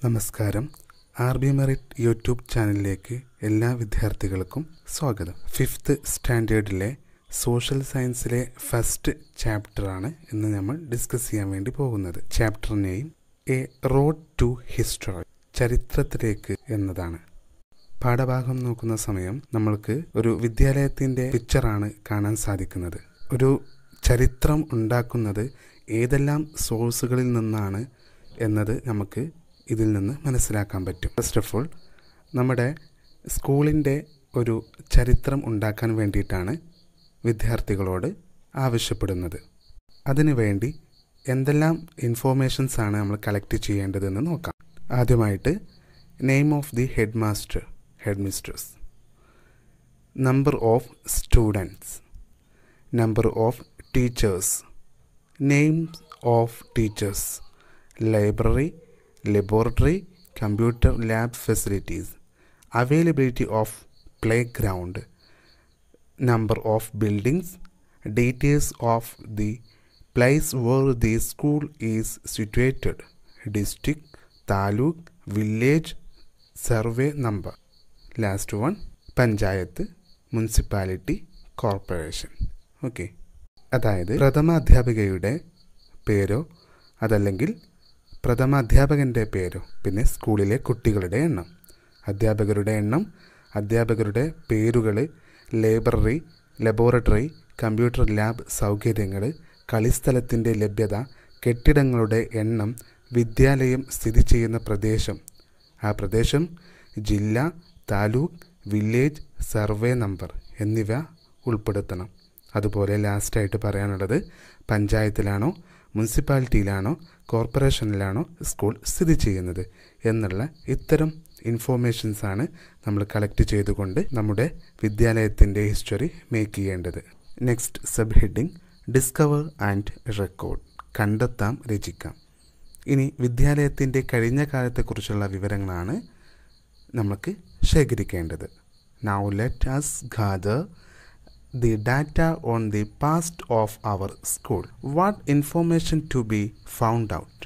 നമസ്കാരം. R B merit YouTube ചാനലിലേക്ക് എല്ലാ വിദ്യാർത്ഥികൾക്കും സ്വാഗതം. 5th സ്റ്റാൻഡേർഡിലെ സോഷ്യൽ സയൻസിലെ ഫസ്റ്റ് ചാപ്റ്ററാണ് ഇന്ന് നമ്മൾ ഡിസ്കസ് ചെയ്യാൻ വേണ്ടി പോകുന്നത്. Chapter name a road to history, ചരിത്രത്തിലേക്ക് എന്നതാണ്. പാഠഭാഗം നോക്കുന്ന സമയം നമ്മൾക്ക് ഒരു വിദ്യാലയത്തിൻ്റെ പിക്ചറാണ് കാണാൻ സാധിക്കുന്നത്. ഒരു ചരിത്രം ഉണ്ടാക്കുന്നത് ഏതെല്ലാം സോഴ്സുകളിൽ നിന്നാണ് എന്നത് നമുക്ക് ഇതിൽ നിന്ന് മനസ്സിലാക്കാൻ പറ്റും. ഫസ്റ്റ് ഓഫ് ഓൾ, നമ്മുടെ സ്കൂളിൻ്റെ ഒരു ചരിത്രം ഉണ്ടാക്കാൻ വേണ്ടിയിട്ടാണ് വിദ്യാർത്ഥികളോട് ആവശ്യപ്പെടുന്നത്. അതിനുവേണ്ടി എന്തെല്ലാം ഇൻഫോർമേഷൻസാണ് നമ്മൾ കളക്ട് ചെയ്യേണ്ടതെന്ന് നോക്കാം. ആദ്യമായിട്ട് name of the head master, head mistress, number of students, number of teachers, names of teachers, library, laboratory, computer lab facilities, availability of playground, number of buildings, details of the place where the school is situated, district, taluk, village, survey number. Last one, panchayat, municipality, corporation. Okay, അതായത് പ്രഥമ അധ്യാപികയുടെ പേരോ അതല്ലെങ്കിൽ പ്രഥമ അധ്യാപകൻ്റെ പേരോ, പിന്നെ സ്കൂളിലെ കുട്ടികളുടെ എണ്ണം, അധ്യാപകരുടെ എണ്ണം, അധ്യാപകരുടെ പേരുകൾ, ലൈബ്രറി, ലബോറട്ടറി, കമ്പ്യൂട്ടർ ലാബ് സൗകര്യങ്ങൾ, കളിസ്ഥലത്തിൻ്റെ ലഭ്യത, കെട്ടിടങ്ങളുടെ എണ്ണം, വിദ്യാലയം സ്ഥിതി ചെയ്യുന്ന പ്രദേശം, ആ പ്രദേശം, ജില്ല, താലൂക്ക്, വില്ലേജ്, സർവേ നമ്പർ എന്നിവ ഉൾപ്പെടുത്തണം. അതുപോലെ ലാസ്റ്റായിട്ട് പറയാനുള്ളത് പഞ്ചായത്തിലാണോ മുനിസിപ്പാലിറ്റിയിലാണോ കോർപ്പറേഷനിലാണോ സ്കൂൾ സ്ഥിതി ചെയ്യുന്നത് എന്നുള്ള ഇത്തരം ഇൻഫോർമേഷൻസാണ് നമ്മൾ കളക്ട് ചെയ്തുകൊണ്ട് നമ്മുടെ വിദ്യാലയത്തിൻ്റെ ഹിസ്റ്ററി മേക്ക് ചെയ്യേണ്ടത്. Next sub heading discover and record, കണ്ടെത്താം, രചിക്കാം. ഇനി വിദ്യാലയത്തിൻ്റെ കഴിഞ്ഞ കാലത്തെക്കുറിച്ചുള്ള വിവരങ്ങളാണ് നമുക്ക് ശേഖരിക്കേണ്ടത്. Now let us gather the data on the past of our school. What information to be found out?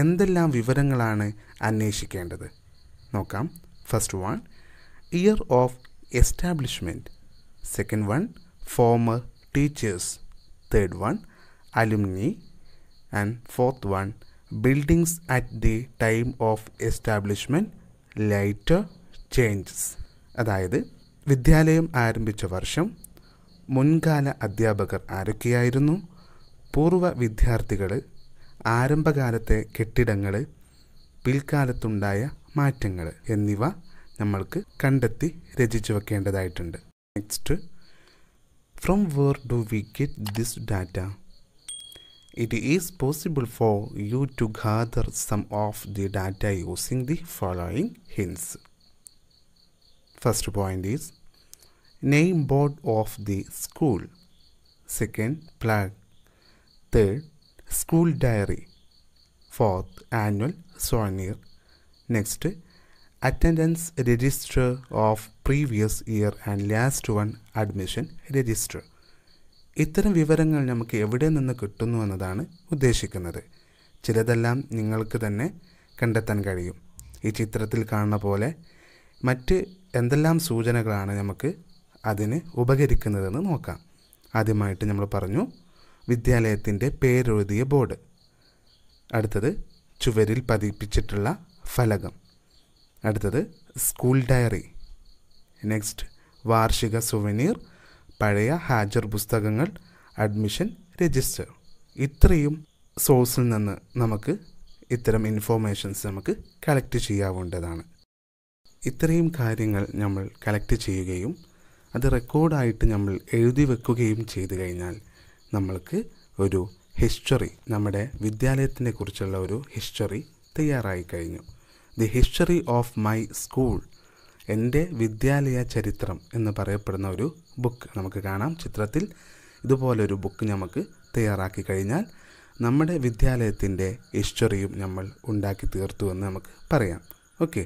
എന്തെല്ലാം വിവരങ്ങളാണ് അന്വേഷിക്കേണ്ടത് നോക്കാം. First one, year of establishment. Second one, former teachers. Third one, alumni. And fourth one, buildings at the time of establishment, lighter changes. അതായത് വിദ്യാലയം ആരംഭിച്ച വർഷം, മുൻകാല അധ്യാപകർ ആരൊക്കെയായിരുന്നു, പൂർവ്വ വിദ്യാർത്ഥികൾ, ആരംഭകാലത്തെ കെട്ടിടങ്ങൾ, പിൽക്കാലത്തുണ്ടായ മാറ്റങ്ങൾ എന്നിവ നമ്മൾക്ക് കണ്ടെത്തി രചിച്ചു വെക്കേണ്ടതായിട്ടുണ്ട്. Next, from where do we get this data? It is possible for you to gather some of the data using the following hints. First point is name board of the school. Second, flag. Third, school diary. Fourth, annual souvenir. Next, attendance register of previous year and last one, admission register. ഇത്തരം വിവരങ്ങൾ നമുക്ക് എവിടെ നിന്ന് കിട്ടുന്നു എന്നതാണ് ഉദ്ദേശിക്കുന്നത്. ചിലതെല്ലാം നിങ്ങൾക്ക് തന്നെ കണ്ടെത്താൻ കഴിയും. ഈ ചിത്രത്തിൽ കാണുന്ന പോലെ മറ്റ് എന്തെല്ലാം സൂചനകളാണ് നമുക്ക് അതിന് ഉപകരിക്കുന്നതെന്ന് നോക്കാം. ആദ്യമായിട്ട് നമ്മൾ പറഞ്ഞു വിദ്യാലയത്തിൻ്റെ പേരെഴുതിയ ബോർഡ്, അടുത്തത് ചുവരിൽ പതിപ്പിച്ചിട്ടുള്ള ഫലകം, അടുത്തത് സ്കൂൾ ഡയറി, നെക്സ്റ്റ് വാർഷിക സുവനീർ, പഴയ ഹാജർ പുസ്തകങ്ങൾ, അഡ്മിഷൻ രജിസ്റ്റർ. ഇത്രയും സോഴ്സിൽ നിന്ന് നമുക്ക് ഇത്തരം ഇൻഫോർമേഷൻസ് നമുക്ക് കളക്ട് ചെയ്യാവേണ്ടതാണ്. ഇത്രയും കാര്യങ്ങൾ നമ്മൾ കളക്ട് ചെയ്യുകയും അത് റെക്കോർഡായിട്ട് നമ്മൾ എഴുതി വെക്കുകയും ചെയ്തു കഴിഞ്ഞാൽ നമ്മൾക്ക് ഒരു ഹിസ്റ്ററി, നമ്മുടെ വിദ്യാലയത്തിനെ കുറിച്ചുള്ള ഒരു ഹിസ്റ്ററി തയ്യാറായി കഴിഞ്ഞു. The history of my school, എൻ്റെ വിദ്യാലയ ചരിത്രം എന്ന് പറയപ്പെടുന്ന ഒരു ബുക്ക് നമുക്ക് കാണാം ചിത്രത്തിൽ. ഇതുപോലൊരു ബുക്ക് നമുക്ക് തയ്യാറാക്കി കഴിഞ്ഞാൽ നമ്മുടെ വിദ്യാലയത്തിൻ്റെ ഹിസ്റ്ററിയും നമ്മൾ ഉണ്ടാക്കി തീർത്തു എന്ന് നമുക്ക് പറയാം. Okay,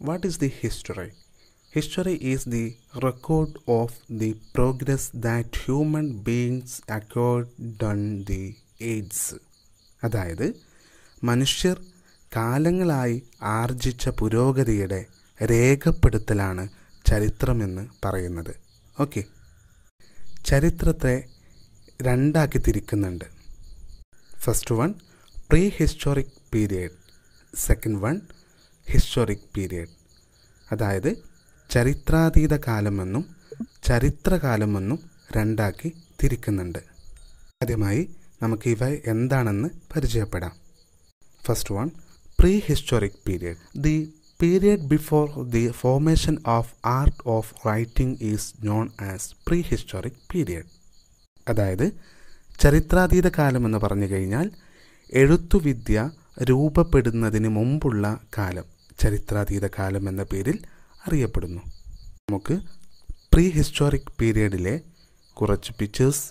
what is the history? History is the record of the progress that human beings acquired during the ages. അതായത് മനുഷ്യർ കാലങ്ങളായി ആർജിച്ച പുരോഗതിയുടെ രേഖപ്പെടുത്തലാണ് ചരിത്രമെന്ന് പറയുന്നത്. ഓക്കെ, ചരിത്രത്തെ രണ്ടാക്കി തിരിക്കുന്നുണ്ട്. First one pre historic period, second one historic period. അതായത് ചരിത്രാതീത കാലമെന്നും ചരിത്രകാലമെന്നും രണ്ടാക്കി തിരിക്കുന്നുണ്ട്. ആദ്യമായി നമുക്ക് ഇവ എന്താണെന്ന് പരിചയപ്പെടാം. First one pre historic period. The period before the formation of art of writing is known as prehistoric period. അതായത് ചരിത്രാതീത കാലം എന്ന് പറഞ്ഞു കഴിഞ്ഞാൽ എഴുത്തുവിദ്യ രൂപപ്പെടുന്നതിന് മുമ്പുള്ള കാലം ചരിത്രാതീത കാലം എന്ന പേരിൽ അറിയപ്പെടുന്നു. നമുക്ക് പ്രീ ഹിസ്റ്റോറിക് പീരിയഡിലെ കുറച്ച് പിക്ചേഴ്സ്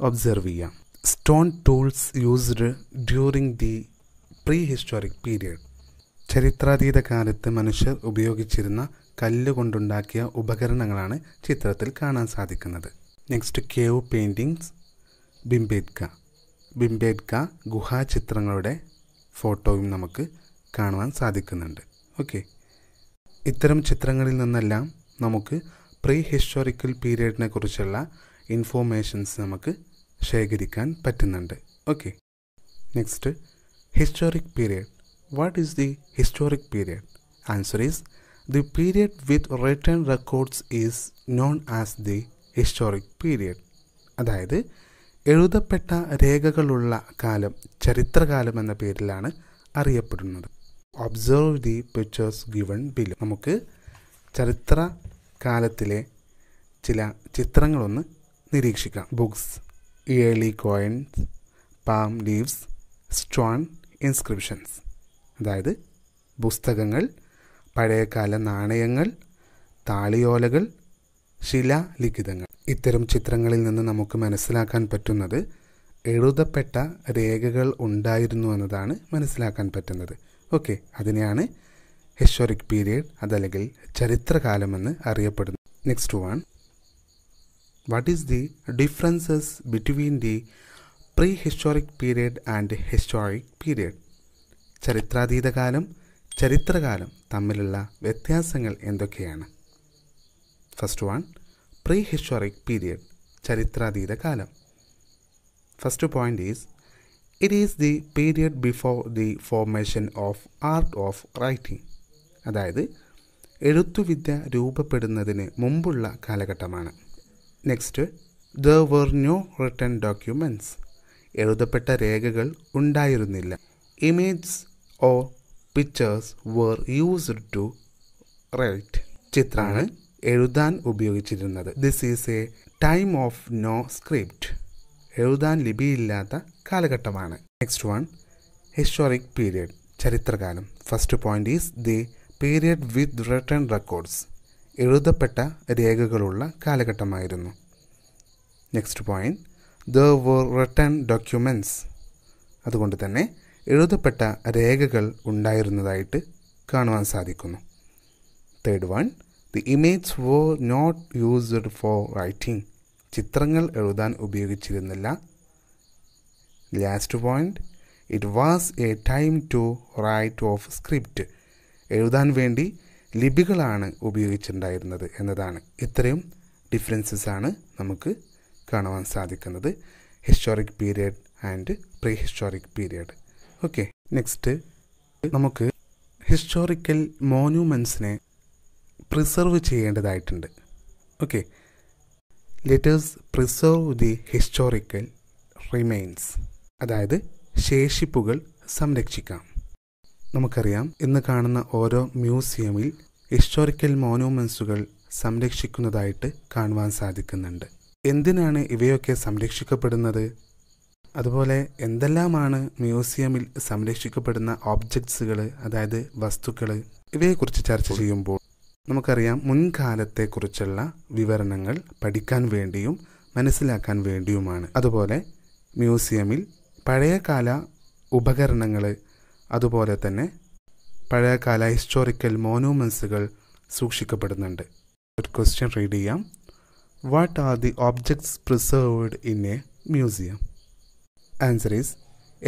ഒബ്സർവ് ചെയ്യാം. Stone tools used during the pre historic period. ചരിത്രാതീത കാലത്ത് മനുഷ്യർ ഉപയോഗിച്ചിരുന്ന കല്ലുകൊണ്ടുണ്ടാക്കിയ ഉപകരണങ്ങളാണ് ചിത്രത്തിൽ കാണാൻ സാധിക്കുന്നത്. നെക്സ്റ്റ് കേവ് പെയിൻറ്റിങ്സ്, ബിംബേദ്ക ഗുഹാചിത്രങ്ങളുടെ ഫോട്ടോയും നമുക്ക് കാണുവാൻ സാധിക്കുന്നുണ്ട്. ഓക്കെ, ഇത്തരം ചിത്രങ്ങളിൽ നിന്നെല്ലാം നമുക്ക് പ്രീ ഹിസ്റ്റോറിക്കൽ പീരിയഡിനെ കുറിച്ചുള്ള ഇൻഫോർമേഷൻസ് നമുക്ക് ശേഖരിക്കാൻ പറ്റുന്നുണ്ട്. Okay, next historic period. What is the historic period? Answer is the period with written records is known as the historic period. അതായത് എഴുതപ്പെട്ട രേഖകളുള്ള കാലം ചരിത്രകാലം എന്ന പേരിലാണ് അറിയപ്പെടുന്നത്. Observe the pictures given below. നമുക്ക് ചരിത്ര കാലത്തിലെ ചില ചിത്രങ്ങളൊന്ന് നിരീക്ഷിക്കാം. Books, early coins, palm leaves, stone inscriptions. അതായത് പുസ്തകങ്ങൾ, പഴയകാല നാണയങ്ങൾ, താളിയോലകൾ, ശിലാലിഖിതങ്ങൾ. ഇത്തരം ചിത്രങ്ങളിൽ നിന്ന് നമുക്ക് മനസ്സിലാക്കാൻ പറ്റുന്നത് എഴുതപ്പെട്ട രേഖകൾ ഉണ്ടായിരുന്നു എന്നതാണ് മനസ്സിലാക്കാൻ പറ്റുന്നത്. ഓക്കെ, അതിനെയാണ് ഹിസ്റ്റോറിക് പീരിയഡ് അതല്ലെങ്കിൽ ചരിത്രകാലമെന്ന് അറിയപ്പെടുന്നത്. Next one, what is the differences between the pre historic period and historic period. ചരിത്രാതീത കാലം ചരിത്രകാലം തമ്മിലുള്ള വ്യത്യാസങ്ങൾ എന്തൊക്കെയാണ്? First one, pre historic period, ചരിത്രാതീത കാലം. First point is it is the period before the formation of art of writing. അതായത് എഴുത്തുവിദ്യ രൂപപ്പെടുന്നതിന് മുമ്പുള്ള കാലഘട്ടമാണ്. Next, there were no written documents. എഴുതപ്പെട്ട രേഖകൾ ഉണ്ടായിരുന്നില്ല. Images or pictures were used to write. ചിത്രമാണ് എഴുതാൻ ഉപയോഗിച്ചിരുന്നത്. This is a time of no script. എഴുതാൻ ലിപിയില്ലാത്ത കാലഘട്ടമാണ്. നെക്സ്റ്റ് വൺ, ഹിസ്റ്റോറിക് പീരിയഡ്, ചരിത്രകാലം. First point is the period with written records. എഴുതപ്പെട്ട രേഖകളുള്ള കാലഘട്ടമായിരുന്നു. Next point, there were written documents. അതുകൊണ്ട് തന്നെ എഴുതപ്പെട്ട രേഖകൾ ഉണ്ടായിരുന്നതായിട്ട് കാണുവാൻ സാധിക്കുന്നു. Third one, the image were not used for writing. ചിത്രങ്ങൾ എഴുതാൻ ഉപയോഗിച്ചിരുന്നില്ല. Last point, it was a time to write of script. എഴുതാൻ വേണ്ടി ലിപികളാണ് ഉപയോഗിച്ചിട്ടുണ്ടായിരുന്നത് എന്നതാണ്. ഇത്രയും ഡിഫറൻസസ് ആണ് നമുക്ക് കാണുവാൻ സാധിക്കുന്നത് historic period and pre historic period. Okay, next നമുക്ക് ഹിസ്റ്റോറിക്കൽ മോണ്യുമെൻറ്റ്സിനെ പ്രിസർവ് ചെയ്യേണ്ടതായിട്ടുണ്ട്. Okay, let's preserve the historical remains. അതായത് ശേഷിപ്പുകൾ സംരക്ഷിക്കാം. നമുക്കറിയാം, ഇന്ന് കാണുന്ന ഓരോ മ്യൂസിയമിൽ ഹിസ്റ്റോറിക്കൽ മോണ്യുമെൻറ്റ്സുകൾ സംരക്ഷിക്കുന്നതായിട്ട് കാണുവാൻ സാധിക്കുന്നുണ്ട്. എന്തിനാണ് ഇവയൊക്കെ സംരക്ഷിക്കപ്പെടുന്നത്? അതുപോലെ എന്തെല്ലാമാണ് മ്യൂസിയമിൽ സംരക്ഷിക്കപ്പെടുന്ന ഓബ്ജക്ട്സുകൾ, അതായത് വസ്തുക്കൾ? ഇവയെക്കുറിച്ച് ചർച്ച ചെയ്യുമ്പോൾ നമുക്കറിയാം, മുൻകാലത്തെക്കുറിച്ചുള്ള വിവരണങ്ങൾ പഠിക്കാൻ വേണ്ടിയും മനസ്സിലാക്കാൻ വേണ്ടിയുമാണ്. അതുപോലെ മ്യൂസിയമിൽ പഴയകാല ഉപകരണങ്ങൾ, അതുപോലെ തന്നെ പഴയകാല ഹിസ്റ്റോറിക്കൽ മോണ്യുമെൻറ്റ്സുകൾ സൂക്ഷിക്കപ്പെടുന്നുണ്ട്. ഒരു ക്വസ്റ്റ്യൻ റീഡ് ചെയ്യാം. What are the objects preserved in a museum? Answer is,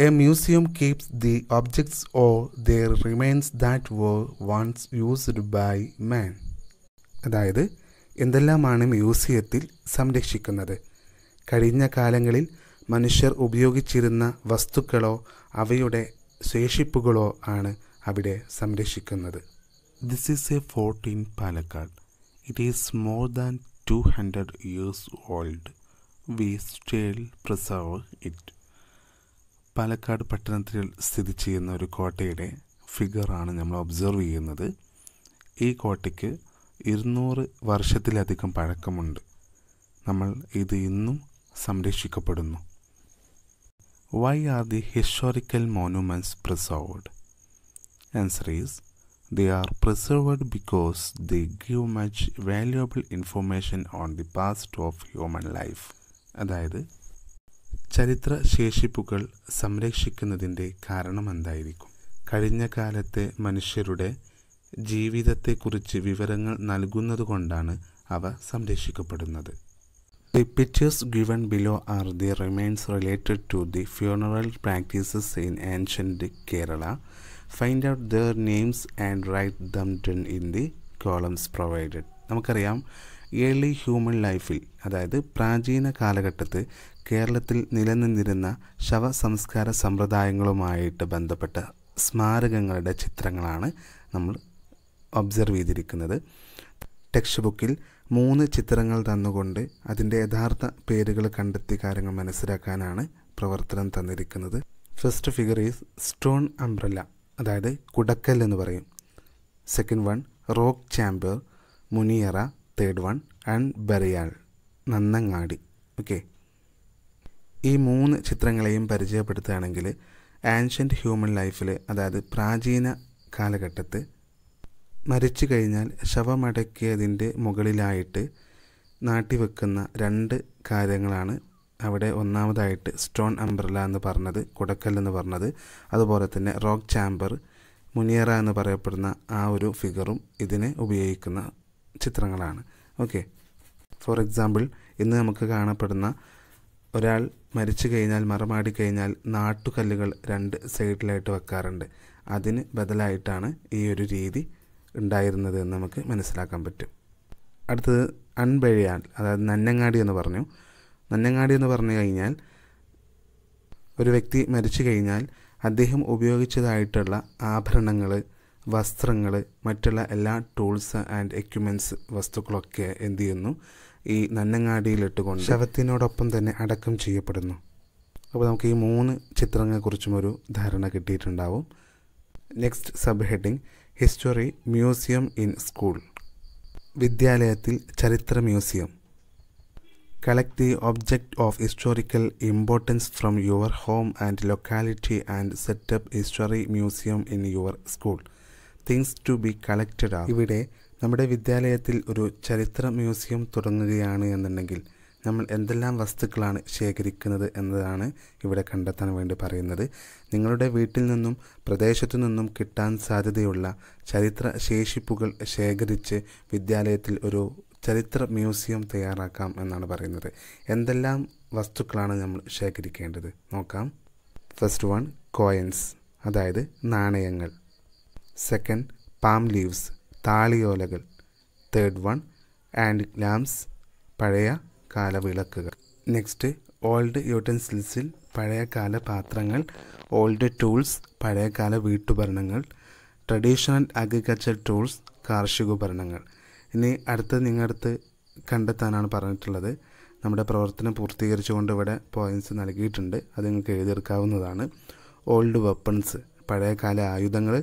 a museum keeps the objects or their remains that were once used by man. അതായത് എന്തെല്ലാമാണ് മ്യൂസിയത്തിൽ സംരക്ഷിക്കുന്നത്? കഴിഞ്ഞ കാലങ്ങളിൽ മനുഷ്യർ ഉപയോഗിച്ചിരുന്ന വസ്തുക്കളോ അവയുടെ ശേഷിപ്പുകളോ ആണ് അവിടെ സംരക്ഷിക്കുന്നത്. This is a fort in Palakkad. It is more than 200 years old. We still preserve it. Palakkad പട്ടണത്തിൽ സ്ഥിതി ചെയ്യുന്ന ഒരു കോട്ടയുടെ ഫിഗറാണ് നമ്മൾ ഒബ്സർവ് ചെയ്യുന്നത്. ഈ കോട്ടയ്ക്ക് 200 വർഷത്തിലധികം പഴക്കമുണ്ട്. നമ്മൾ ഇത് ഇന്നും സംരക്ഷിക്കപ്പെടുന്നു. Why are the historical monuments preserved? Answer is, they are preserved because they give much valuable information on the past of human life. അതായത് ചരിത്ര ശേഷിപ്പുകൾ സംരക്ഷിക്കുന്നതിൻ്റെ കാരണം എന്തായിരിക്കും? കഴിഞ്ഞ കാലത്തെ മനുഷ്യരുടെ ജീവിതത്തെക്കുറിച്ച് വിവരങ്ങൾ നൽകുന്നതുകൊണ്ടാണ് അവ സംരക്ഷിക്കപ്പെടുന്നത്. The pictures given below are the remains related to the funeral practices in ancient Kerala. Find out their names and write them down in the columns provided. നമുക്കറിയാം, ഏർലി ഹ്യൂമൻ ലൈഫിൽ, അതായത് പ്രാചീന കാലഘട്ടത്തിൽ കേരളത്തിൽ നിലനിന്നിരുന്ന ശവസംസ്കാര സമ്പ്രദായങ്ങളുമായിട്ട് ബന്ധപ്പെട്ട സ്മാരകങ്ങളുടെ ചിത്രങ്ങളാണ് നമ്മൾ ഒബ്സർവ് ചെയ്തിരിക്കുന്നത്. ടെക്സ്റ്റ് ബുക്കിൽ 3 ചിത്രങ്ങൾ തന്നുകൊണ്ട് അതിൻ്റെ യഥാർത്ഥ പേരുകൾ കണ്ടെത്തി കാര്യങ്ങൾ മനസ്സിലാക്കാനാണ് പ്രവർത്തനം തന്നിരിക്കുന്നത്. First figure is stone umbrella, അതായത് കുടക്കൽ എന്ന് പറയും. സെക്കൻഡ് വൺ റോക്ക് ചാമ്പർ, മുനിയറ. തേർഡ് വൺ ബെറിയാൾ, നന്നങ്ങാടി. ഓക്കെ, ഈ 3 ചിത്രങ്ങളെയും പരിചയപ്പെടുത്തുകയാണെങ്കിൽ ആൻഷ്യൻ്റ് ഹ്യൂമൻ ലൈഫിൽ, അതായത് പ്രാചീന കാലഘട്ടത്ത് മരിച്ചു കഴിഞ്ഞാൽ ശവമടക്കിയതിൻ്റെ മുകളിലായിട്ട് നാട്ടിവെക്കുന്ന 2 കാര്യങ്ങളാണ് അവിടെ. ഒന്നാമതായിട്ട് സ്റ്റോൺ അംബ്രല്ല എന്ന് പറഞ്ഞത്, കുടക്കൽ എന്ന് പറഞ്ഞത്. അതുപോലെ തന്നെ റോക്ക് ചാമ്പർ, മുനിയറ എന്ന് പറയപ്പെടുന്ന ആ ഒരു ഫിഗറും ഇതിനെ ഉപയോഗിക്കുന്ന ചിത്രങ്ങളാണ്. ഓക്കെ, ഫോർ എക്സാമ്പിൾ, ഇന്ന് നമുക്ക് കാണപ്പെടുന്ന ഒരാൾ മരിച്ചു കഴിഞ്ഞാൽ, മറമാടി കഴിഞ്ഞാൽ നാട്ടുകല്ലുകൾ 2 സൈഡിലായിട്ട് വെക്കാറുണ്ട്. അതിന് ബദലായിട്ടാണ് ഈ ഒരു രീതി ഉണ്ടായിരുന്നത് എന്ന് നമുക്ക് മനസ്സിലാക്കാൻ പറ്റും. അടുത്തത് അൺബെഴിയാൽ, അതായത് നന്നങ്ങാടി എന്ന് പറഞ്ഞു. നന്നങ്ങാടി എന്ന് പറഞ്ഞു കഴിഞ്ഞാൽ ഒരു വ്യക്തി മരിച്ചു കഴിഞ്ഞാൽ അദ്ദേഹം ഉപയോഗിച്ചതായിട്ടുള്ള ആഭരണങ്ങൾ, വസ്ത്രങ്ങൾ, മറ്റുള്ള എല്ലാ ടൂൾസ് ആൻഡ് എക്യുപ്മെൻറ്റ്സ് വസ്തുക്കളൊക്കെ എന്ത് ചെയ്യുന്നു, ഈ നന്നങ്ങാടിയിലിട്ടുകൊണ്ട് ശവത്തിനോടൊപ്പം തന്നെ അടക്കം ചെയ്യപ്പെടുന്നു. അപ്പോൾ നമുക്ക് ഈ 3 ചിത്രങ്ങളെക്കുറിച്ചും ഒരു ധാരണ കിട്ടിയിട്ടുണ്ടാവും. Next sub heading history museum in school. വിദ്യാലയത്തിൽ ചരിത്ര മ്യൂസിയം. Collect the object of historical importance from your home and locality and set up history museum in your school. Things to be collected are. ഇവിടെ നമ്മുടെ വിദ്യാലയത്തിൽ ഒരു ചരിത്ര museum തുടങ്ങുകയാണ് എന്നുണ്ടെങ്കിൽ നമ്മൾ എന്തെല്ലാം വസ്തുക്കളാണ് ശേഖരിക്കുന്നത് എന്നതാണ് ഇവിടെ കണ്ടെത്താൻ വേണ്ടി പറയുന്നത്. നിങ്ങളുടെ വീട്ടിൽ നിന്നും പ്രദേശത്തു നിന്നും കിട്ടാൻ സാധ്യതയുള്ള ചരിത്ര ശേഷിപ്പുകൾ ശേഖരിച്ച് വിദ്യാലയത്തിൽ ഒരു ചരിത്ര മ്യൂസിയം തയ്യാറാക്കാം എന്നാണ് പറയുന്നത്. എന്തെല്ലാം വസ്തുക്കളാണ് നമ്മൾ ശേഖരിക്കേണ്ടത് നോക്കാം. ഫസ്റ്റ് വൺ കോയിൻസ്, അതായത് നാണയങ്ങൾ. സെക്കൻഡ് പാം ലീവ്സ്, താളിയോലകൾ. തേർഡ് വൺ ആൻഡ് ലാംപ്സ്, പഴയ കാല വിളക്കുകൾ. നെക്സ്റ്റ് ഓൾഡ് യൂട്ടൻസിൽസിൽ, പഴയകാല പാത്രങ്ങൾ. ഓൾഡ് ടൂൾസ്, പഴയകാല വീട്ടുപകരണങ്ങൾ. ട്രഡീഷണൽ അഗ്രികൾച്ചർ ടൂൾസ്, കാർഷികോപകരണങ്ങൾ. ഇനി അടുത്തത് നിങ്ങളടുത്ത് കണ്ടെത്താനാണ് പറഞ്ഞിട്ടുള്ളത്. നമ്മുടെ പ്രവർത്തനം പൂർത്തീകരിച്ചുകൊണ്ട് ഇവിടെ പോയിൻറ്റ്സ് നൽകിയിട്ടുണ്ട്, അത് നിങ്ങൾക്ക് എഴുതിയെടുക്കാവുന്നതാണ്. ഓൾഡ് വെപ്പൺസ്, പഴയകാല ആയുധങ്ങൾ.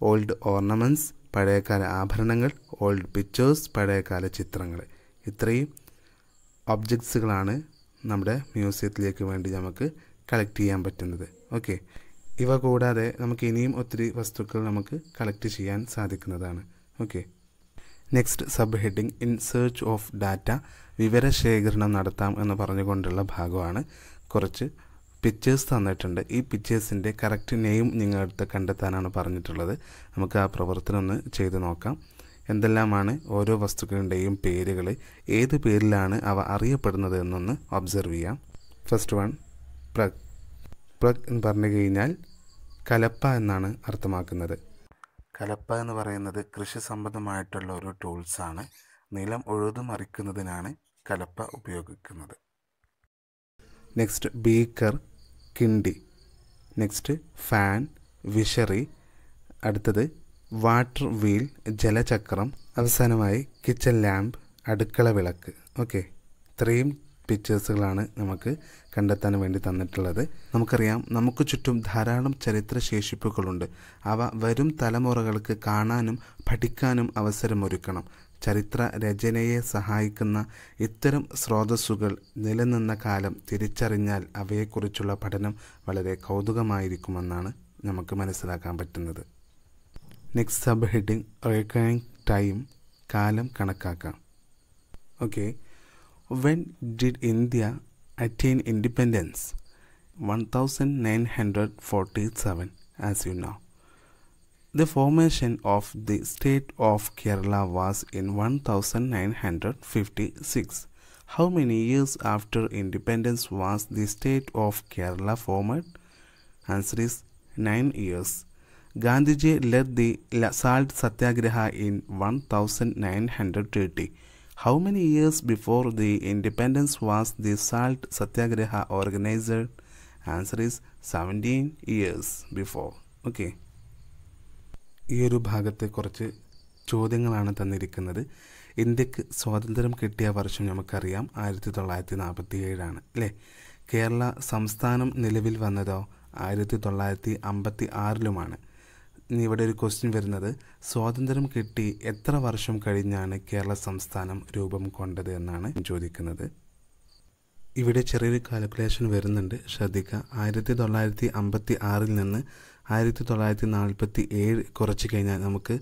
ഓൾഡ് ഓർണമെൻറ്റ്സ്, പഴയകാല ആഭരണങ്ങൾ. ഓൾഡ് പിക്ചേഴ്സ്, പഴയകാല ചിത്രങ്ങൾ. ഇത്രയും ഒബ്ജക്ട്സുകളാണ് നമ്മുടെ മ്യൂസിയത്തിലേക്ക് വേണ്ടി നമുക്ക് കളക്ട് ചെയ്യാൻ പറ്റുന്നത്. ഓക്കെ, ഇവ കൂടാതെ നമുക്ക് ഇനിയും ഒത്തിരി വസ്തുക്കൾ നമുക്ക് കളക്ട് ചെയ്യാൻ സാധിക്കുന്നതാണ്. Okay, next sub heading in search of data. വിവരശേഖരണം നടത്താം എന്ന് പറഞ്ഞുകൊണ്ടുള്ള ഭാഗമാണ്. കുറച്ച് പിക്ചേഴ്സ് തന്നിട്ടുണ്ട്. ഈ പിക്ചേഴ്സിൻ്റെ കറക്റ്റ് നെയിം നിങ്ങളടുത്ത് കണ്ടെത്താനാണ് പറഞ്ഞിട്ടുള്ളത്. നമുക്ക് ആ പ്രവർത്തനം ഒന്ന് ചെയ്ത് നോക്കാം. എന്തെല്ലാമാണ് ഓരോ വസ്തുക്കളുടെയും പേരുകൾ, ഏത് പേരിലാണ് അവ അറിയപ്പെടുന്നത് എന്നൊന്ന് ഒബ്സർവ് ചെയ്യാം. First one plug. പ്ലഗ് എന്ന് പറഞ്ഞു കഴിഞ്ഞാൽ കലപ്പ എന്നാണ് അർത്ഥമാക്കുന്നത്. കലപ്പ എന്ന് പറയുന്നത് കൃഷി സംബന്ധമായിട്ടുള്ള ഒരു ടൂൾസാണ്. നിലം ഉഴുതുമറിക്കുന്നതിനാണ് കലപ്പ ഉപയോഗിക്കുന്നത്. നെക്സ്റ്റ് ബീക്കർ, കിണ്ടി. നെക്സ്റ്റ് ഫാൻ, വിഷറി. അടുത്തത് വാട്ടർ വീൽ, ജലചക്രം. അവസാനമായി കിച്ചൺ ലാമ്പ്, അടുക്കള വിളക്ക്. ഓക്കെ, ഇത്രയും പിക്ചേഴ്സുകളാണ് നമുക്ക് കണ്ടെത്താൻ വേണ്ടി തന്നിട്ടുള്ളത്. നമുക്കറിയാം, നമുക്ക് ചുറ്റും ധാരാളം ചരിത്ര ശേഷിപ്പുകളുണ്ട്. അവ വരും തലമുറകൾക്ക് കാണാനും പഠിക്കാനും അവസരമൊരുക്കണം. ചരിത്ര രചനയെ സഹായിക്കുന്ന ഇത്തരം സ്രോതസ്സുകൾ നിലനിന്ന കാലം തിരിച്ചറിഞ്ഞാൽ അവയെക്കുറിച്ചുള്ള പഠനം വളരെ കൗതുകമായിരിക്കുമെന്നാണ് നമുക്ക് മനസ്സിലാക്കാൻ പറ്റുന്നത്. Next sub heading reckoning time, കാലം കണക്കാക്കാം. Okay, when did India attain independence? 1947, as you know. The formation of the state of Kerala was in 1956. How many years after independence was the state of Kerala formed? Answer is 9 years. Gandhiji led the salt satyagraha in 1930. How many years before the independence was the salt satyagraha organized? Answer is 17 years before. Okay. ഈ ഒരു ഭാഗത്തെ കുറച്ച് ചോദ്യങ്ങളാണ് തന്നിരിക്കുന്നത്. ഇന്ത്യക്ക് സ്വാതന്ത്ര്യം കിട്ടിയ വർഷം നമുക്കറിയാം 1947 അല്ലേ? കേരള സംസ്ഥാനം നിലവിൽ വന്നതോ 1956 ഇനി ഇവിടെ ഒരു ക്വസ്റ്റ്യൻ വരുന്നത്, സ്വാതന്ത്ര്യം കിട്ടി എത്ര വർഷം കഴിഞ്ഞാണ് കേരള സംസ്ഥാനം രൂപം കൊണ്ടത് എന്നാണ് ചോദിക്കുന്നത്. ഇവിടെ ചെറിയൊരു കാൽക്കുലേഷൻ വരുന്നുണ്ട്, ശ്രദ്ധിക്കുക. 1956 നിന്ന് 1947 കുറച്ച് കഴിഞ്ഞാൽ നമുക്ക്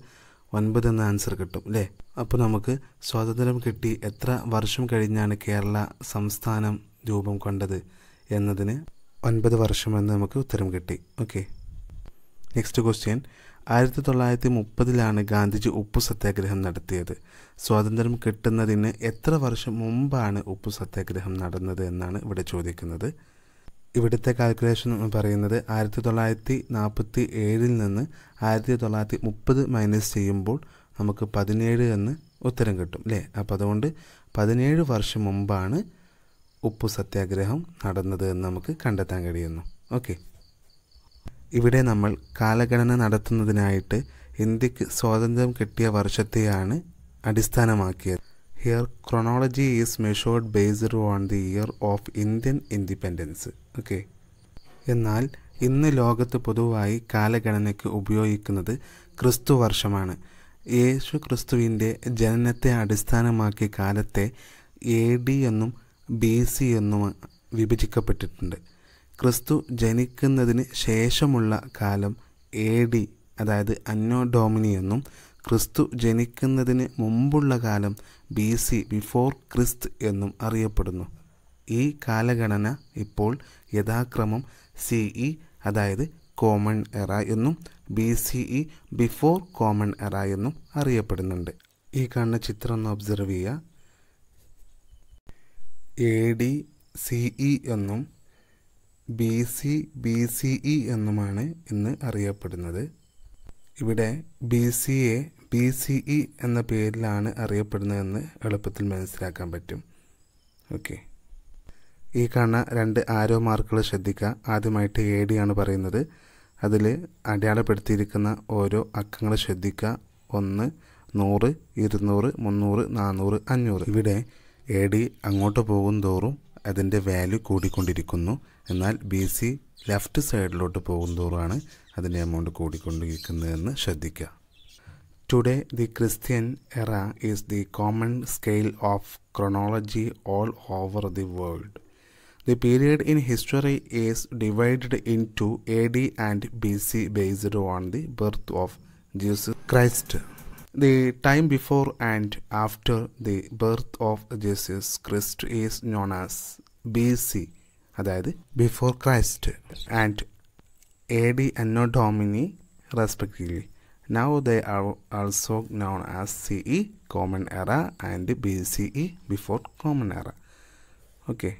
9 എന്ന ആൻസർ കിട്ടും അല്ലേ? അപ്പോൾ നമുക്ക് സ്വാതന്ത്ര്യം കിട്ടി എത്ര വർഷം കഴിഞ്ഞാണ് കേരള സംസ്ഥാനം രൂപം കൊണ്ടത് എന്നതിന് 9 വർഷമെന്ന് നമുക്ക് ഉത്തരം കിട്ടി. Okay, next question. 1930 ഗാന്ധിജി ഉപ്പു സത്യാഗ്രഹം നടത്തിയത്. സ്വാതന്ത്ര്യം കിട്ടുന്നതിന് എത്ര വർഷം മുമ്പാണ് ഉപ്പു സത്യാഗ്രഹം നടന്നത് എന്നാണ് ഇവിടെ ചോദിക്കുന്നത്. ഇവിടുത്തെ കാൽക്കുലേഷൻ എന്ന് പറയുന്നത് 1947 നിന്ന് 1930 മൈനസ് ചെയ്യുമ്പോൾ നമുക്ക് 17 എന്ന് ഉത്തരം കിട്ടും അല്ലേ? അപ്പോൾ അതുകൊണ്ട് 17 വർഷം മുമ്പാണ് ഉപ്പു സത്യാഗ്രഹം നടന്നത് എന്ന് നമുക്ക് കണ്ടെത്താൻ കഴിയുന്നു. ഓക്കെ, ഇവിടെ നമ്മൾ കാലഗണന നടത്തുന്നതിനായിട്ട് ഇന്ത്യക്ക് സ്വാതന്ത്ര്യം കിട്ടിയ വർഷത്തെയാണ് അടിസ്ഥാനമാക്കിയത്. Here chronology is measured based on the year of Indian independence. Okay, എന്നാൽ ഇന്ന് ലോകത്ത് പൊതുവായി കാലഗണനയ്ക്ക് ഉപയോഗിക്കുന്നത് ക്രിസ്തു വർഷമാണ്. യേശു ക്രിസ്തുവിൻ്റെ ജനനത്തെ അടിസ്ഥാനമാക്കി കാലത്തെ AD എന്നും BC എന്നും വിഭജിക്കപ്പെട്ടിട്ടുണ്ട്. ക്രിസ്തു ജനിക്കുന്നതിന് ശേഷമുള്ള കാലം AD, അതായത് അന്നോ ഡോമിനി എന്നും, ക്രിസ്തു ജനിക്കുന്നതിന് മുമ്പുള്ള കാലം BC, ബിഫോർ ക്രിസ്ത് എന്നും അറിയപ്പെടുന്നു. ഈ കാലഗണന ഇപ്പോൾ യഥാക്രമം CE, അതായത് കോമൺ എറ എന്നും BCE, ബിഫോർ കോമൺ എറ എന്നും അറിയപ്പെടുന്നുണ്ട്. ഈ കാണുന്ന ചിത്രം ഒന്ന് ഒബ്സർവ് ചെയ്യുക. AD CE എന്നും BC BCE എന്നുമാണ് ഇന്ന് അറിയപ്പെടുന്നത്. ഇവിടെ BCA BCE എന്ന പേരിലാണ് അറിയപ്പെടുന്നതെന്ന് എളുപ്പത്തിൽ മനസ്സിലാക്കാൻ പറ്റും. ഓക്കെ, ഈ കാണുന്ന 2 ആരോ മാർക്കുകൾ ശ്രദ്ധിക്കുക. ആദ്യമായിട്ട് AD ആണ് പറയുന്നത്. അതിൽ അടയാളപ്പെടുത്തിയിരിക്കുന്ന ഓരോ അക്കങ്ങൾ ശ്രദ്ധിക്കുക. 1, 100, 200, 300, 400, 500. ഇവിടെ AD അങ്ങോട്ട് പോകും തോറും അതിൻ്റെ വാല്യൂ കൂടിക്കൊണ്ടിരിക്കുന്നു. എന്നാൽ BC ലെഫ്റ്റ് സൈഡിലോട്ട് പോകും തോറുമാണ് അതിൻ്റെ എമൗണ്ട് കൂടിക്കൊണ്ടിരിക്കുന്നതെന്ന് ശ്രദ്ധിക്കുക. ടുഡേ ദി ക്രിസ്ത്യൻ എറ is the common scale of chronology all over the world. The period in history is divided into AD and BC based on the birth of Jesus Christ. The time before and after the birth of Jesus Christ is known as BC, അതായത് before Christ, and AD Anno Domini respectively. Now they are also known as CE, Common Era, and BCE, before Common Era. Okay.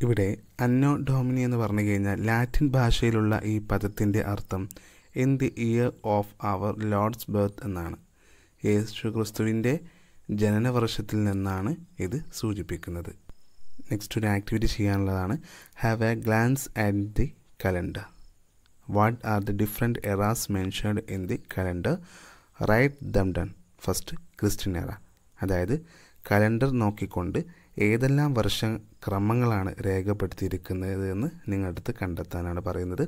ഇവിടെ അന്നോ ഡോമിനി എന്ന് പറഞ്ഞു കഴിഞ്ഞാൽ Latin ഭാഷയിലുള്ള ഈ പദത്തിൻ്റെ അർത്ഥം in the year of our Lord's birth എന്നാണ്. യേശു ക്രിസ്തുവിൻ്റെ ജനനവർഷത്തിൽ നിന്നാണ് ഇത് സൂചിപ്പിക്കുന്നത്. നെക്സ്റ്റ് ഒരു ആക്ടിവിറ്റി ചെയ്യാനുള്ളതാണ്. Have a glance at the calendar. What are the different eras mentioned in the calendar? Write them down. First Christian era, അതായത് കലണ്ടർ നോക്കിക്കൊണ്ട് ഏതെല്ലാം വർഷക്രമങ്ങളാണ് രേഖപ്പെടുത്തിയിരിക്കുന്നത് എന്ന് നിങ്ങളടുത്ത് കണ്ടെത്താനാണ് പറയുന്നത്.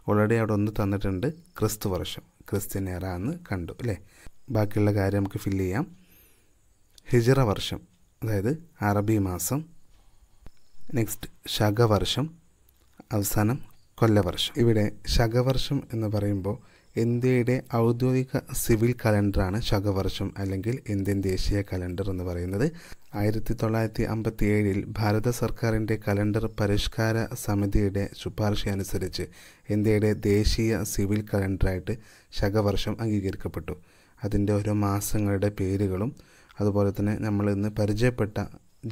ഓൾറെഡി അവിടെ ഒന്ന് തന്നിട്ടുണ്ട്, ക്രിസ്തു വർഷം, ക്രിസ്ത്യൻ എറ എന്ന് കണ്ടു അല്ലേ. ബാക്കിയുള്ള കാര്യം നമുക്ക് ഫില്ല് ചെയ്യാം. ഹിജറ വർഷം, അതായത് അറബി മാസം. നെക്സ്റ്റ് ശകവർഷം, അവസാനം കൊല്ലവർഷം. ഇവിടെ ശകവർഷം എന്ന് പറയുമ്പോൾ ഇന്ത്യയുടെ ഔദ്യോഗിക സിവിൽ കലണ്ടറാണ് ശകവർഷം അല്ലെങ്കിൽ ഇന്ത്യൻ ദേശീയ കലണ്ടർ എന്ന് പറയുന്നത്. 1957 ഭാരത സർക്കാരിൻ്റെ കലണ്ടർ പരിഷ്കാര സമിതിയുടെ ശുപാർശ അനുസരിച്ച് ഇന്ത്യയുടെ ദേശീയ സിവിൽ കലണ്ടറായിട്ട് ശകവർഷം അംഗീകരിക്കപ്പെട്ടു. അതിൻ്റെ ഓരോ മാസങ്ങളുടെ പേരുകളും അതുപോലെ തന്നെ നമ്മൾ ഇന്ന് പരിചയപ്പെട്ട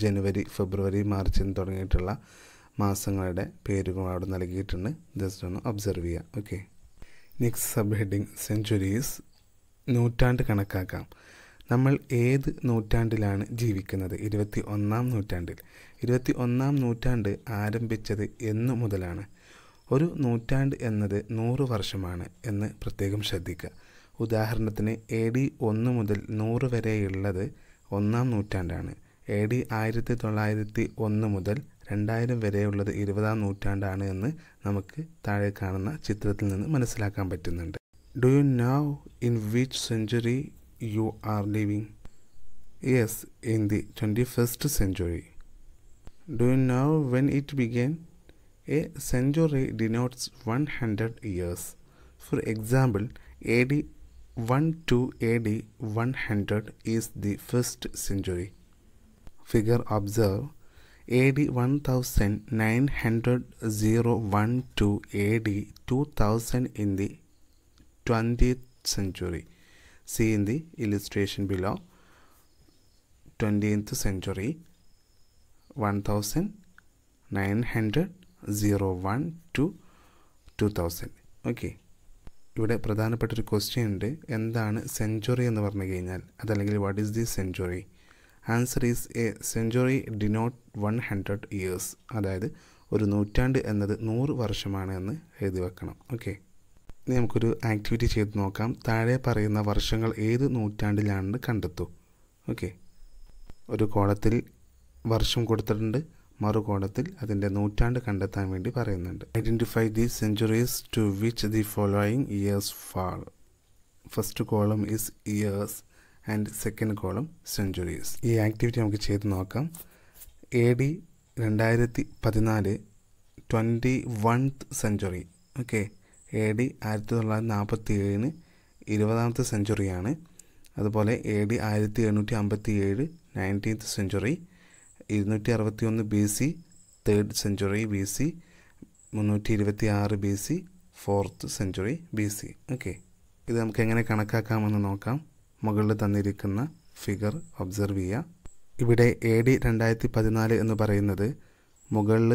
ജനുവരി, ഫെബ്രുവരി, മാർച്ച് എന്ന് തുടങ്ങിയിട്ടുള്ള മാസങ്ങളുടെ പേരുകളും അവിടെ നൽകിയിട്ടുണ്ട്. ജസ്റ്റ് ഒന്ന് ഒബ്സർവ് ചെയ്യുക. Okay. Next sub heading centuries. നൂറ്റാണ്ട് കണക്കാക്കാം. നമ്മൾ ഏത് നൂറ്റാണ്ടിലാണ് ജീവിക്കുന്നത്? 21-ാം നൂറ്റാണ്ടിൽ. 21-ാം നൂറ്റാണ്ട് ആരംഭിച്ചത് എന്നു മുതലാണ്? ഒരു നൂറ്റാണ്ട് എന്നത് 100 വർഷമാണ് എന്ന് പ്രത്യേകം ശ്രദ്ധിക്കുക. ഉദാഹരണത്തിന് AD 1 മുതൽ 100 വരെയുള്ളത് 1-ാം നൂറ്റാണ്ടാണ്. AD 1901 മുതൽ 2000 വരെയുള്ളത് 20-ാം നൂറ്റാണ്ടാണ് എന്ന് നമുക്ക് താഴെ കാണുന്ന ചിത്രത്തിൽ നിന്ന് മനസ്സിലാക്കാൻ പറ്റുന്നുണ്ട്. Do you know in which century you are living? Yes, in the 21st century. Do you know when it began? A century denotes 100 years. For example, AD 1 to AD 100 is the first century. Figure observe. AD 1901 to AD 2000 in the 20th century. See in the illustration below. 20th century 1901 to 2000. Okay. ഇവിടെ പ്രധാനപ്പെട്ടൊരു question ഉണ്ട്. എന്താണ് century എന്ന് പറഞ്ഞു കഴിഞ്ഞാൽ, അതല്ലെങ്കിൽ what is the century? Answer is A century denote 100 years. അതായത് ഒരു നൂറ്റാണ്ട് എന്നത് 100 വർഷമാണ് എന്ന് എഴുതി വെക്കണം. ഓക്കെ. ഇനി നമുക്കൊരു ആക്ടിവിറ്റി ചെയ്ത് നോക്കാം. താഴെ പറയുന്ന വർഷങ്ങൾ ഏത് നൂറ്റാണ്ടിലാണെന്ന് കണ്ടെത്തൂ. ഓക്കെ. ഒരു കോളത്തിൽ വർഷം കൊടുത്തിട്ടുണ്ട്, മറുകോളത്തിൽ അതിൻ്റെ നൂറ്റാണ്ട് കണ്ടെത്താൻ വേണ്ടി പറയുന്നുണ്ട്. Identify the centuries to which the following years fall. First column is years and second column centuries. ഈ ആക്ടിവിറ്റി നമുക്ക് ചെയ്ത് നോക്കാം. AD 2014 21th century. Okay. AD 1947 20ാമത്തെ സെഞ്ച്വറിയാണ്. അതുപോലെ AD 1857 19th century. 261 BC 3rd century BC. 326 BC 4th century BC. Okay. ഇത് നമുക്ക് എങ്ങനെ കണക്കാക്കാമെന്ന് നോക്കാം. മുകളിൽ തന്നിരിക്കുന്ന ഫിഗർ ഒബ്സർവ് ചെയ്യുക. ഇവിടെ AD 2014 എന്ന് പറയുന്നത് മുകളിൽ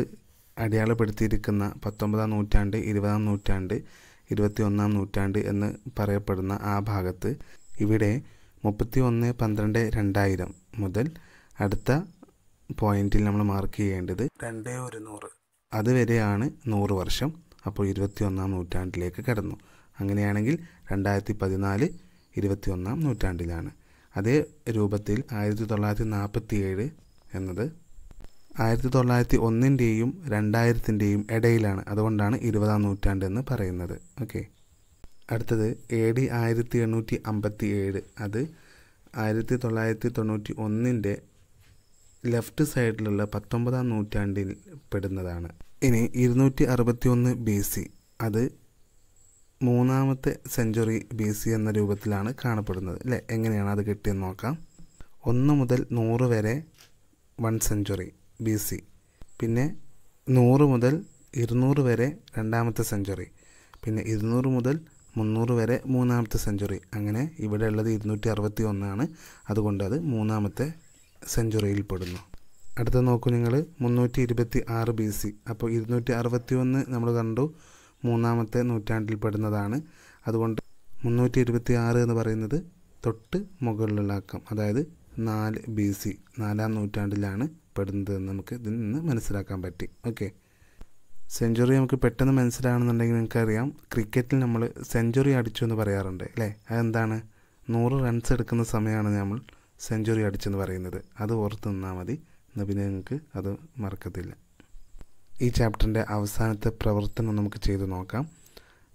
അടയാളപ്പെടുത്തിയിരിക്കുന്ന 19ാം നൂറ്റാണ്ട്, 20ാം നൂറ്റാണ്ട്, 21ാം നൂറ്റാണ്ട് എന്ന് പറയപ്പെടുന്ന ആ ഭാഗത്ത് ഇവിടെ 31/12/2000 മുതൽ അടുത്ത പോയിന്റിൽ നമ്മൾ മാർക്ക് ചെയ്യേണ്ടത് 2100. അതുവരെയാണ് 100 വർഷം. അപ്പോൾ 21ാം നൂറ്റാണ്ടിലേക്ക് കടന്നു. അങ്ങനെയാണെങ്കിൽ 2014 21ാം നൂറ്റാണ്ടിലാണ്. അതേ രൂപത്തിൽ 1947 എന്നത് 1901ൻ്റെയും 2000ൻ്റെയും ഇടയിലാണ്. അതുകൊണ്ടാണ് 20ാം നൂറ്റാണ്ട് എന്ന് പറയുന്നത്. ഓക്കെ. അടുത്തത് AD 1857. അത് 1991ൻ്റെ ലെഫ്റ്റ് സൈഡിലുള്ള 19ാം നൂറ്റാണ്ടിൽ പെടുന്നതാണ്. ഇനി 261 BC. അത് 3ാമത്തെ സെഞ്ച്വറി BC എന്ന രൂപത്തിലാണ് കാണപ്പെടുന്നത് അല്ലേ. എങ്ങനെയാണ് അത് കിട്ടിയെന്ന് നോക്കാം. 1 മുതൽ 100 വരെ 1 സെഞ്ച്വറി BC. പിന്നെ 100 മുതൽ 200 വരെ 2ാമത്തെ സെഞ്ച്വറി. പിന്നെ 200 മുതൽ 300 വരെ 3ാമത്തെ സെഞ്ച്വറി. അങ്ങനെ ഇവിടെ ഉള്ളത് 261 ആണ്. അതുകൊണ്ട് അത് 3ാമത്തെ സെഞ്ച്വറിയിൽ പെടുന്നു. അടുത്ത നോക്കൂ നിങ്ങൾ 326 BC. അപ്പോൾ 261 നമ്മൾ കണ്ടു മൂന്നാമത്തെ നൂറ്റാണ്ടിൽ പെടുന്നതാണ്. അതുകൊണ്ട് 326 എന്ന് പറയുന്നത് തൊട്ട് മുകളിലുള്ള അക്കം, അതായത് 4 BC, 4-ാം നൂറ്റാണ്ടിലാണ് പെടുന്നതെന്ന് നമുക്ക് ഇതിൽ നിന്ന് മനസ്സിലാക്കാൻ പറ്റി. ഓക്കെ, സെഞ്ചുറി നമുക്ക് പെട്ടെന്ന് മനസ്സിലാകണമെന്നുണ്ടെങ്കിൽ നിങ്ങൾക്കറിയാം, ക്രിക്കറ്റിൽ നമ്മൾ സെഞ്ചുറി അടിച്ചു എന്ന് പറയാറുണ്ട് അല്ലേ? അതെന്താണ്? 100 റൺസ് എടുക്കുന്ന സമയമാണ് നമ്മൾ സെഞ്ചുറി അടിച്ചെന്ന് പറയുന്നത്. അത് ഓർത്ത് നിന്നാൽ മതി, എന്നാൽ പിന്നെ നിങ്ങൾക്ക് അത് മറക്കത്തില്ല. ഈ ചാപ്റ്ററിൻ്റെ അവസാനത്തെ പ്രവർത്തനം നമുക്ക് ചെയ്തു നോക്കാം.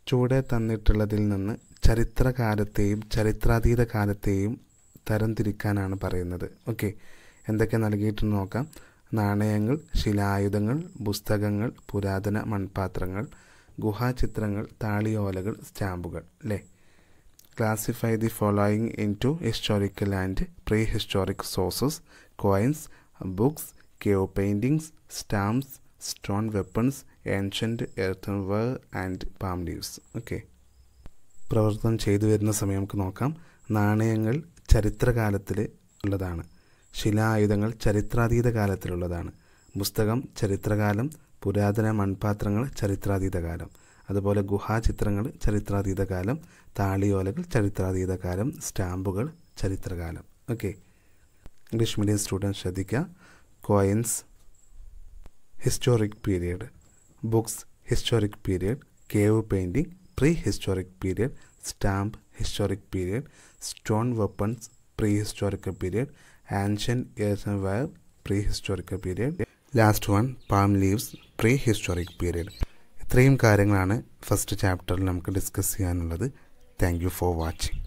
ചുവടെ തന്നിട്ടുള്ളതിൽ നിന്ന് ചരിത്രകാലത്തെയും ചരിത്രാതീത കാലത്തെയും തരംതിരിക്കാനാണ് പറയുന്നത്. ഓക്കെ, എന്തൊക്കെ നൽകിയിട്ടെന്ന് നോക്കാം. നാണയങ്ങൾ, ശിലായുധങ്ങൾ, പുസ്തകങ്ങൾ, പുരാതന മൺപാത്രങ്ങൾ, ഗുഹാചിത്രങ്ങൾ, താളിയോലകൾ, സ്റ്റാമ്പുകൾ അല്ലേ? Classify the following into historical and pre historic sources: coins, books, cave paintings, stamps, stone weapons, ancient earthenware and palm leaves. Okay, പ്രവർത്തനം ചെയ്തു വരുന്ന സമയം നമുക്ക് നോക്കാം. നാണയങ്ങൾ ചരിത്രകാലത്തിൽ ഉള്ളതാണ്. ശിലായുധങ്ങൾ ചരിത്രാതീത കാലത്തിലുള്ളതാണ്. പുസ്തകം ചരിത്രകാലം, പുരാതന മൺപാത്രങ്ങൾ ചരിത്രാതീത കാലം, അതുപോലെ ഗുഹാചിത്രങ്ങൾ ചരിത്രാതീത കാലം, താളിയോലകൾ ചരിത്രാതീത കാലം, സ്റ്റാമ്പുകൾ ചരിത്രകാലം. ഓക്കെ, ഇംഗ്ലീഷ് മീഡിയം സ്റ്റുഡൻറ്റ് ശ്രദ്ധിക്കുക. Coins historic period, books historic period, cave painting pre historic period, stamp historic period, stone weapons pre historical period, ancient earthenware pre-historical period, last one palm leaves pre-historic period. ഇത്രയും കാര്യങ്ങളാണ് first ചാപ്റ്ററിൽ നമുക്ക് discuss ചെയ്യാനുള്ളത്. Thank you for watching.